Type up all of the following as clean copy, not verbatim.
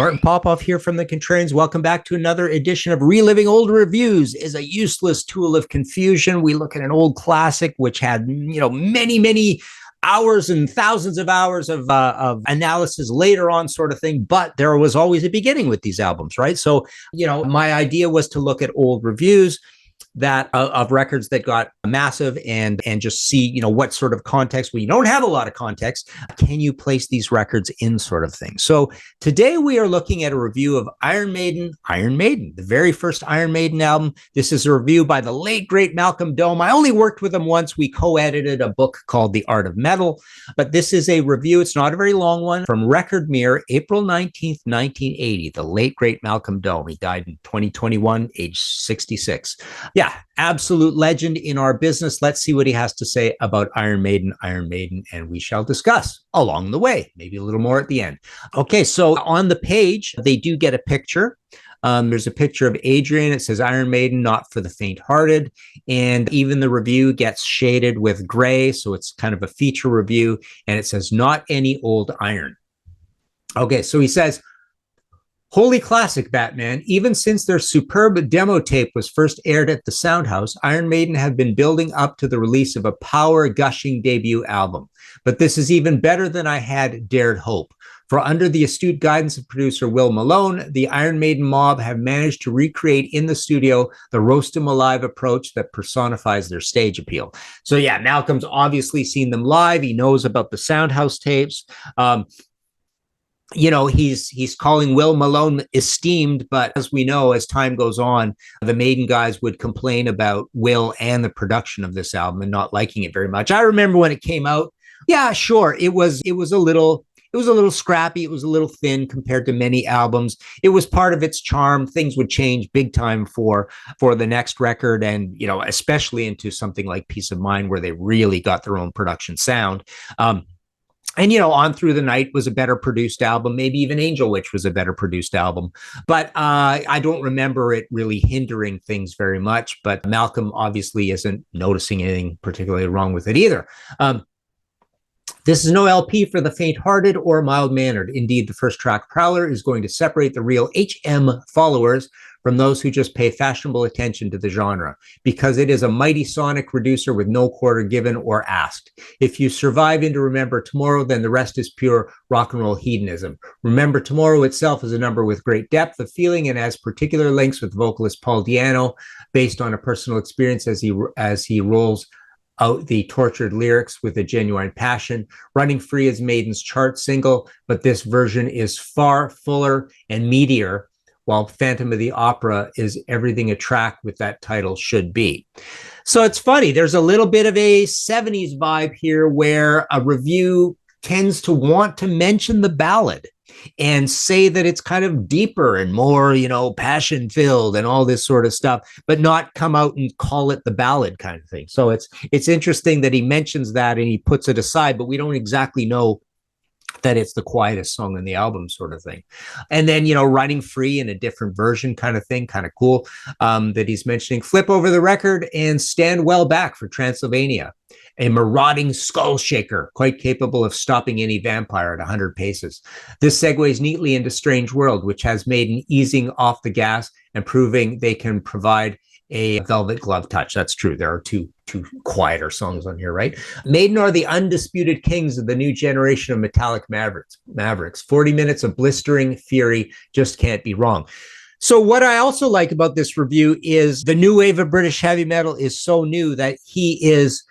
Martin Popoff here from the Contrarians. Welcome back to another edition of Reliving Old Reviews. Is a useless tool of confusion. We look at an old classic which had, many hours and thousands of hours of analysis later on, sort of thing. But there was always a beginning with these albums, right? So, my idea was to look at old reviews that of records that got massive and just see, what sort of context. When you don't have a lot of context, can you place these records in, sort of thing. So today we are looking at a review of Iron Maiden, the very first Iron Maiden album. This is a review by the late, great Malcolm Dome. I only worked with him once. We co-edited a book called The Art of Metal, but this is a review. It's not a very long one, from Record Mirror, April 19th, 1980, the late, great Malcolm Dome. He died in 2021, age 66. Yeah, absolute legend in our business. Let's see what he has to say about Iron Maiden, and we shall discuss along the way, maybe a little more at the end. Okay, so on the page, they do get a picture. There's a picture of Adrian. It says Iron Maiden, not for the faint-hearted. And even the review gets shaded with gray, so it's kind of a feature review. And it says, not any old iron. Okay, so he says, holy classic, Batman. Even since their superb demo tape was first aired at the Soundhouse, Iron Maiden have been building up to the release of a power-gushing debut album. But this is even better than I had dared hope. For under the astute guidance of producer Will Malone, the Iron Maiden mob have managed to recreate in the studio the roast 'em alive approach that personifies their stage appeal. So yeah, Malcolm's obviously seen them live. He knows about the Soundhouse tapes. He's calling Will Malone esteemed, but as we know, as time goes on, the Maiden guys would complain about Will and the production of this album and not liking it very much. I remember when it came out. Yeah, sure. It was a little scrappy. It was a little thin compared to many albums. It was part of its charm. Things would change big time for the next record, and especially into something like Peace of Mind, where they really got their own production sound. And, On Through the Night was a better produced album. Maybe even Angel Witch was a better produced album. But I don't remember it really hindering things very much. But Malcolm obviously isn't noticing anything particularly wrong with it either. This is no LP for the faint-hearted or mild-mannered. Indeed, the first track, Prowler, is going to separate the real HM followers from those who just pay fashionable attention to the genre, because it is a mighty sonic reducer with no quarter given or asked. If you survive into Remember Tomorrow, then the rest is pure rock and roll hedonism. Remember Tomorrow itself is a number with great depth of feeling and has particular links with vocalist Paul Di'Anno, based on a personal experience as he rolls out the tortured lyrics with a genuine passion. Running Free is Maiden's chart single, but this version is far fuller and meatier, while Phantom of the Opera is everything a track with that title should be. So it's funny. There's a little bit of a 70s vibe here, where a review tends to want to mention the ballad and say that it's kind of deeper and more, passion filled and all this sort of stuff, but not come out and call it the ballad kind of thing. So it's interesting that he mentions that and he puts it aside, but we don't exactly know that it's the quietest song on the album, sort of thing. And then, Running Free in a different version kind of thing, kind of cool, that he's mentioning. Flip Over the Record and Stand Well Back for Transylvania, a marauding skull shaker, quite capable of stopping any vampire at 100 paces. This segues neatly into Strange World, which has Maiden easing off the gas and proving they can provide a velvet glove touch. That's true. There are two quieter songs on here, right? Maiden are the undisputed kings of the new generation of metallic mavericks. 40 minutes of blistering fury just can't be wrong. So what I also like about this review is the new wave of British heavy metal is so new that he is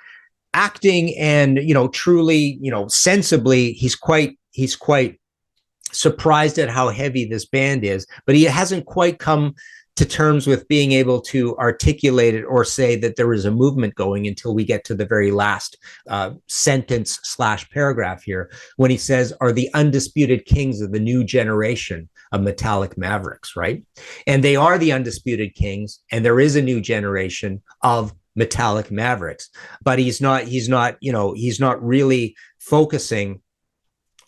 acting and, truly, sensibly, he's quite surprised at how heavy this band is, but he hasn't quite come to terms with being able to articulate it or say that there is a movement going until we get to the very last sentence/paragraph here, when he says, are the undisputed kings of the new generation of metallic mavericks, right? And they are the undisputed kings, and there is a new generation of metallic mavericks, but he's not really focusing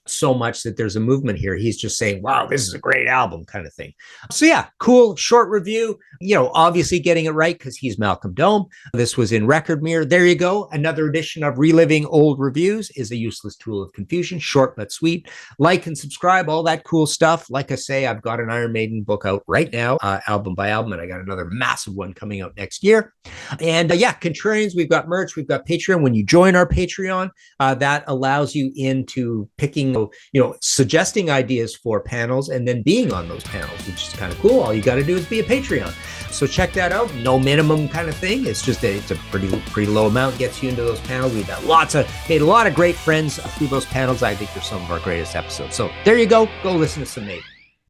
so much that there's a movement here. He's just saying, wow, this is a great album kind of thing. So yeah, cool, short review, obviously getting it right because he's Malcolm Dome. This was in Record Mirror. There you go. Another edition of Reliving Old Reviews is a useless tool of confusion, short but sweet. Like and subscribe, all that cool stuff. Like I say, I've got an Iron Maiden book out right now, album by album, and I got another massive one coming out next year. And Contrarians, we've got merch, we've got Patreon. When you join our Patreon, that allows you into picking, suggesting ideas for panels and then being on those panels, which is kind of cool. All you got to do is be a Patreon. So check that out. No minimum kind of thing. It's just it's a pretty low amount, gets you into those panels. We've got made a lot of great friends through those panels. I think they're some of our greatest episodes. So there you go. Go listen to some Maiden.